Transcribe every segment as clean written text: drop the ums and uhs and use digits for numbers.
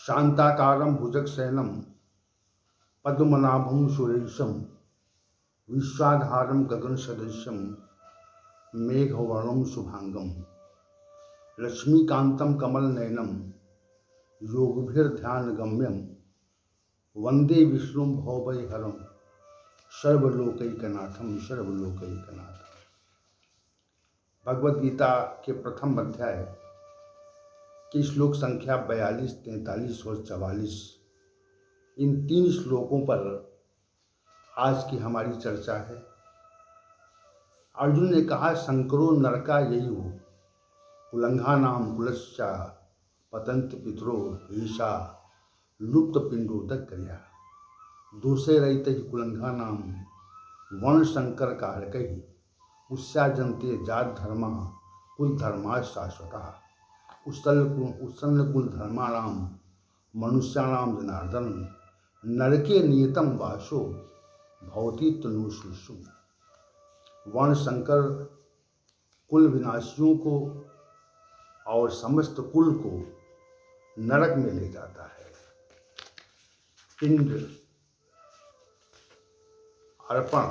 शांताकारं भुजगशयनं पद्मनाभं सुरेशं विश्वाधारं गगनसदृशं मेघवर्णं शुभांगं लक्ष्मीकान्तं कमलनयनं योगभिर्ध्यानगम्यं वंदे विष्णुं भवभयहरं सर्वलोकैकनाथं सर्वलोकैकनाथं। भगवद गीता के प्रथम अध्याय की श्लोक संख्या 42, 43 और 44, इन 3 श्लोकों पर आज की हमारी चर्चा है। अर्जुन ने कहा, शंकरो नरका यही हो, कुलंघा नाम कुलश्चा पतंत पितरो ईशा लुप्त पिंडोदक क्रिया दोषे रहित ही कुलंघा नाम वर्ण शंकर कारक ही उत्साजनते जात धर्मा कुल धर्मा शाश्वता उत्सन्न कुल धर्माणाम मनुष्याणाम जनार्दन नरके नियतम वासो भवती तनुषु। वर्ण शंकर कुल विनाशियों को और समस्त कुल को नरक में ले जाता है। पिंड अर्पण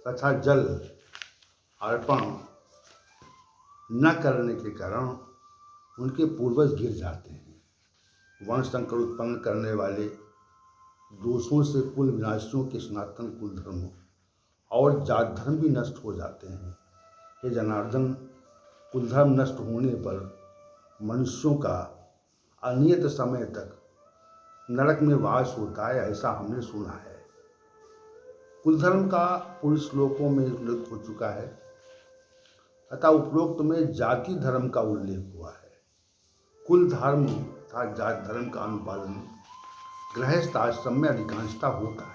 तथा जल अर्पण न करने के कारण उनके पूर्वज गिर जाते हैं। वर्ण संकर उत्पन्न करने वाले दोषों से कुल विनाशियों के सनातन कुल धर्म और जात धर्म भी नष्ट हो जाते हैं। हे जनार्दन, कुल धर्म नष्ट होने पर मनुष्यों का अनियत समय तक नरक में वास होता है, ऐसा हमने सुना है। कुल धर्म का पूर्व श्लोकों में उल्लेख हो चुका है तथा उपरोक्त में जाति धर्म का उल्लेख हुआ है। कुल धर्म तथा जाति धर्म का अनुपालन गृहस्थ आश्रम में अधिकांशता होता है।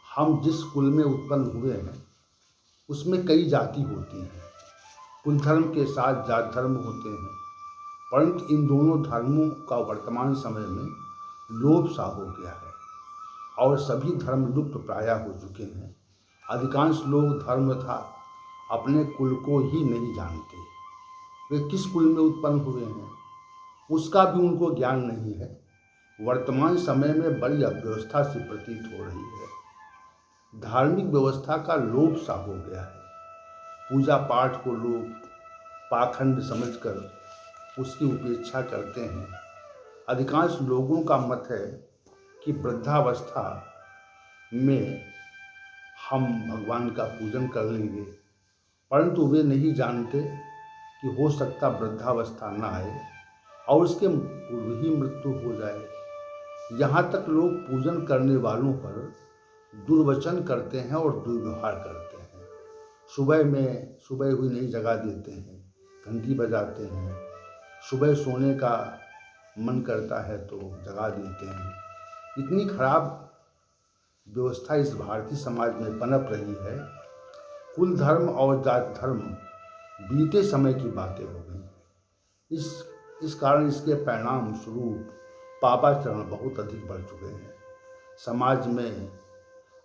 हम जिस कुल में उत्पन्न हुए हैं उसमें कई जाति होती हैं। कुल धर्म के साथ जाति धर्म होते हैं, परंतु इन दोनों धर्मों का वर्तमान समय में लोप सा हो गया है और सभी धर्म लुप्त प्राय हो चुके हैं। अधिकांश लोग धर्म तथा अपने कुल को ही नहीं जानते। वे किस कुल में उत्पन्न हुए हैं उसका भी उनको ज्ञान नहीं है। वर्तमान समय में बड़ी अव्यवस्था सी प्रतीत हो रही है। धार्मिक व्यवस्था का लोप सा हो गया है। पूजा पाठ को लोग पाखंड समझकर उसकी उपेक्षा करते हैं। अधिकांश लोगों का मत है कि वृद्धावस्था में हम भगवान का पूजन कर लेंगे, परंतु वे नहीं जानते कि हो सकता वृद्धावस्था न आए और उसके पूर्व ही मृत्यु हो जाए। यहाँ तक लोग पूजन करने वालों पर दुर्वचन करते हैं और दुर्व्यवहार करते हैं। सुबह हुई नहीं जगा देते हैं, घंटी बजाते हैं। सुबह सोने का मन करता है तो जगा देते हैं। इतनी खराब व्यवस्था इस भारतीय समाज में पनप रही है। कुल धर्म और जाति धर्म बीते समय की बातें हो गई। इस कारण इसके परिणाम स्वरूप पापाचरण बहुत अधिक बढ़ चुके हैं। समाज में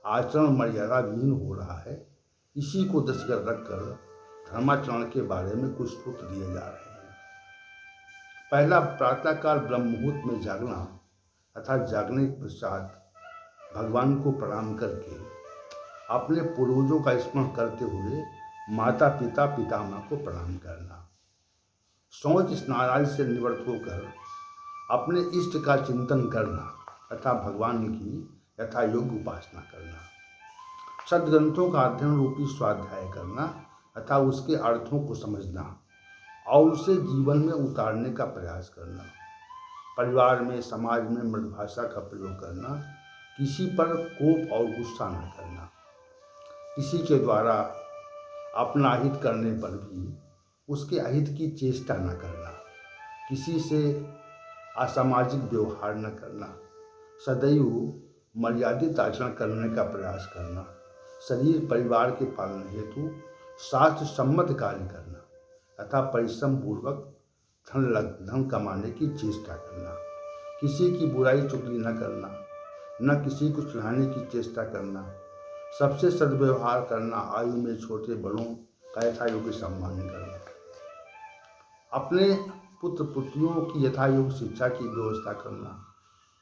आचरण मर्यादा विहीन हो रहा है। इसी को दृष्टिगत रखकर धर्माचरण के बारे में कुछ सूत्र दिए जा रहे हैं। पहला, प्रातःकाल ब्रह्म मुहूर्त में जागना तथा जागने के पश्चात भगवान को प्रणाम करके अपने पूर्वजों का स्मरण करते हुए माता पिता पितामह को प्रणाम करना। शौच स्नान आदि से निवृत्त होकर अपने इष्ट का चिंतन करना तथा भगवान की यथा योग्य उपासना करना। सद्ग्रंथों का अध्ययन रूपी स्वाध्याय करना तथा उसके अर्थों को समझना और उसे जीवन में उतारने का प्रयास करना। परिवार में समाज में मृदभाषा का प्रयोग करना। किसी पर कोप और गुस्सा न करना। किसी के द्वारा अपना अहित करने पर भी उसके अहित की चेष्टा न करना। किसी से असामाजिक व्यवहार न करना। सदैव मर्यादित आचरण करने का प्रयास करना। शरीर परिवार के पालन हेतु शास्त्र सम्मत कार्य करना तथा परिश्रम पूर्वक धन कमाने की चेष्टा करना। किसी की बुराई चुगली न करना, न किसी को सुधारने की चेष्टा करना। सबसे सद्व्यवहार करना। आयु में छोटे बड़ों का यथायोग्य सम्मान करना। अपने पुत्र पुत्रियों की यथायोग्य शिक्षा की व्यवस्था करना,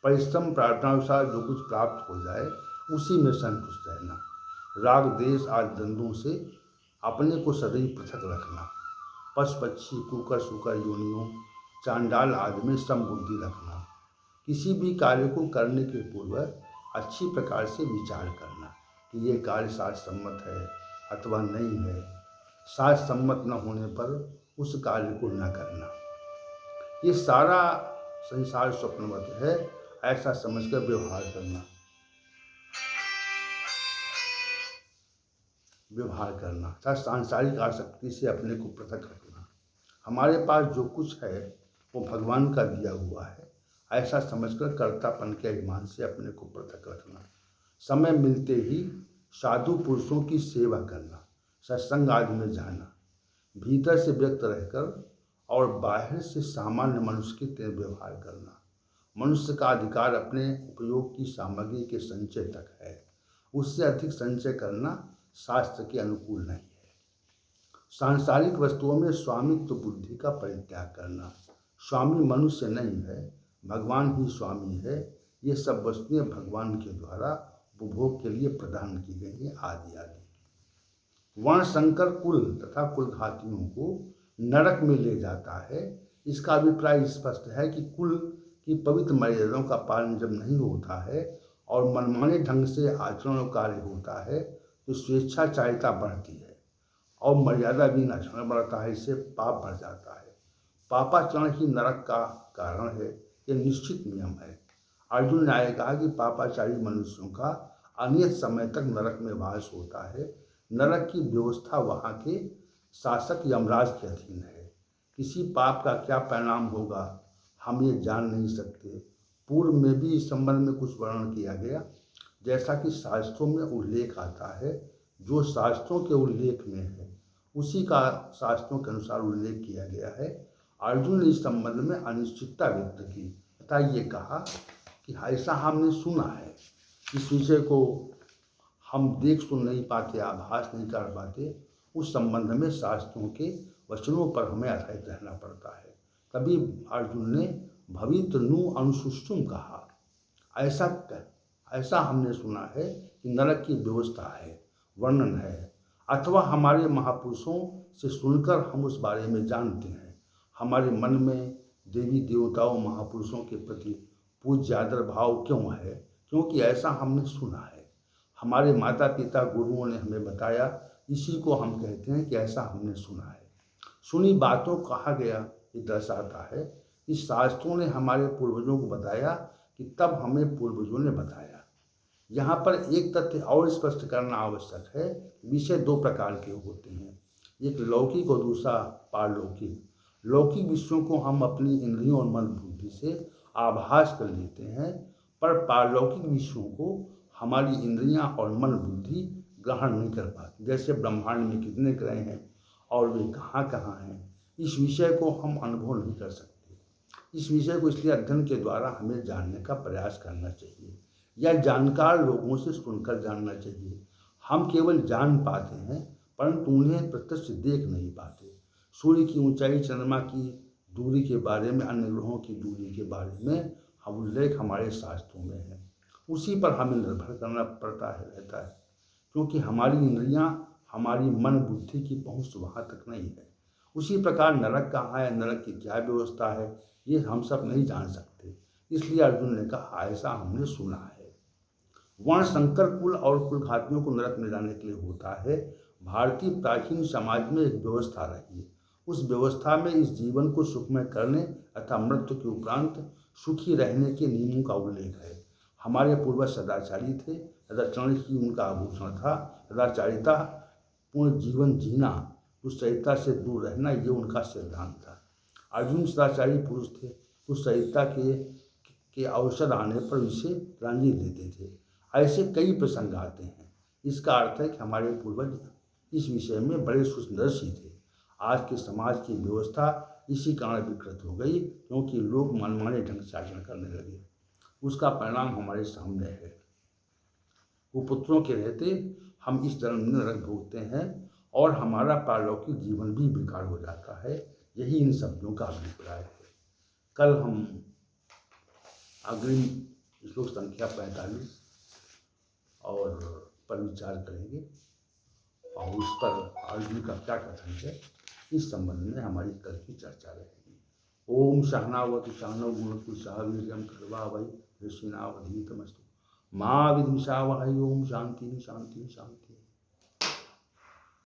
परिश्रम प्रार्थनानुसार जो कुछ प्राप्त हो जाए उसी में संतुष्ट रहना, राग देश आदि द्वंद्वों से अपने को सदैव पृथक रखना, पशु पक्षी कुकर सुकर योनियों चांडाल आदि में समबुद्धि रखना, किसी भी कार्य को करने के पूर्व अच्छी प्रकार से विचार करना कि ये कार्य शास्त्र सम्मत है अथवा नहीं है। शास्त्र सम्मत न होने पर उस कार्य को न करना। ये सारा संसार स्वप्नवत है ऐसा समझकर व्यवहार करना तथा सांसारिक आसक्ति से अपने को पृथक रखना। हमारे पास जो कुछ है वो भगवान का दिया हुआ है ऐसा समझकर कर्तापन के अभिमान से अपने को पृथक रखना। समय मिलते ही साधु पुरुषों की सेवा करना, सत्संग आदि में जाना, भीतर से व्यक्त रहकर और बाहर से सामान्य मनुष्य की तरह व्यवहार करना। मनुष्य का अधिकार अपने उपयोग की सामग्री के संचय तक है, उससे अधिक संचय करना शास्त्र के अनुकूल नहीं है। सांसारिक वस्तुओं में स्वामित्व बुद्धि का परित्याग करना। स्वामी मनुष्य नहीं है, भगवान ही स्वामी है। ये सब वस्तुएं भगवान के द्वारा उपभोग के लिए प्रदान की गई हैं आदि आदि। वर्ण संकर कुल तथा कुलघातियों को नरक में ले जाता है। इसका अभिप्राय स्पष्ट है कि कुल की पवित्र मर्यादाओं का पालन जब नहीं होता है और मनमाने ढंग से आचरण कार्य होता है तो स्वेच्छाचारिता बढ़ती है और मर्यादा बिन आचरण बढ़ता है, इससे पाप बढ़ जाता है। पापाचरण ही नरक का कारण है, यह निश्चित नियम है। अर्जुन ने आगे कहा कि पापाचारी मनुष्यों का अनियत समय तक नरक में वास होता है। नरक की व्यवस्था वहाँ के शासक यमराज के अधीन है। किसी पाप का क्या परिणाम होगा हम ये जान नहीं सकते। पूर्व में भी इस संबंध में कुछ वर्णन किया गया, जैसा कि शास्त्रों में उल्लेख आता है। जो शास्त्रों के उल्लेख में है उसी का शास्त्रों के अनुसार उल्लेख किया गया है। अर्जुन ने इस संबंध में अनिश्चितता व्यक्त की तथा ये कहा कि ऐसा हमने सुना है, इस विषय को हम देख सुन नहीं पाते, आभास नहीं कर पाते, उस संबंध में शास्त्रों के वचनों पर हमें आधारित रहना पड़ता है। तभी अर्जुन ने भवित नु अनुसुष्टुम कहा। ऐसा हमने सुना है कि नरक की व्यवस्था है, वर्णन है, अथवा हमारे महापुरुषों से सुनकर हम उस बारे में जानते हैं। हमारे मन में देवी देवताओं महापुरुषों के प्रति पूज्य आदर भाव क्यों है? क्योंकि ऐसा हमने सुना है, हमारे माता पिता गुरुओं ने हमें बताया, इसी को हम कहते हैं कि ऐसा हमने सुना है। सुनी बातों कहा गया ये दर्शाता है कि शास्त्रों ने हमारे पूर्वजों को बताया कि तब हमें पूर्वजों ने बताया। यहाँ पर एक तथ्य और स्पष्ट करना आवश्यक है। विषय दो प्रकार के होते हैं, एक लौकिक और दूसरा पारलौकिक। लौकिक विषयों को हम अपनी इंद्रियों और मन बुद्धि से आभास कर लेते हैं, पर पारलौकिक विषयों को हमारी इंद्रियां और मन बुद्धि ग्रहण नहीं कर पाती। जैसे ब्रह्मांड में कितने ग्रह हैं और वे कहाँ कहाँ हैं, इस विषय को हम अनुभव नहीं कर सकते। इस विषय को इसलिए अध्ययन के द्वारा हमें जानने का प्रयास करना चाहिए या जानकार लोगों से सुनकर जानना चाहिए। हम केवल जान पाते हैं परंतु उन्हें प्रत्यक्ष देख नहीं पाते। सूर्य की ऊंचाई, चंद्रमा की दूरी के बारे में, अन्य ग्रहों की दूरी के बारे में हम उल्लेख हमारे शास्त्रों में है, उसी पर हमें निर्भर करना पड़ता है रहता है, क्योंकि हमारी इंद्रियां, हमारी मन बुद्धि की पहुँच वहाँ तक नहीं है। उसी प्रकार नरक कहाँ है, नरक की क्या व्यवस्था है, ये हम सब नहीं जान सकते। इसलिए अर्जुन ने कहा ऐसा हमने सुना है। वर्ण संकर कुल और कुलघातियों को नरक में जाने के लिए होता है। भारतीय प्राचीन समाज में एक व्यवस्था रही है। उस व्यवस्था में इस जीवन को सुखमय करने अथवा मृत्यु के उपरांत सुखी रहने के नियमों का उल्लेख है। हमारे पूर्वज सदाचारी थे, सदाचरण ही उनका आभूषण था। सदाचारिता पूर्ण जीवन जीना, दुष्चरिता से दूर रहना, ये उनका सिद्धांत था। अर्जुन सदाचारी पुरुष थे, दुष्चरिता के अवसर आने पर इसे रंजी देते थे। ऐसे कई प्रसंग आते हैं। इसका अर्थ है कि हमारे पूर्वज इस विषय में बड़े सूक्ष्मदर्शी थे। आज के समाज की व्यवस्था इसी कारण विकृत हो गई, क्योंकि लोग मनमाने ढंग से आचरण करने लगे। उसका परिणाम हमारे सामने है। कुपुत्रों के रहते हम इस जन्म में नरक भोगते हैं और हमारा पारलौकिक जीवन भी बेकार हो जाता है। यही इन शब्दों का अभिप्राय है। कल हम अग्रिम श्लोक संख्या 45 और पर विचार करेंगे और उस पर अर्जुन का क्या कथन है, इस संबंध में हमारी कल की चर्चा रहेगी। ओम सहनावतु सहनौ भुनक्तु सह वीर्यं करवावहै तेजस्विनावधीतमस्तु मा विद्विषावहै। ओम शांति शांति शांति।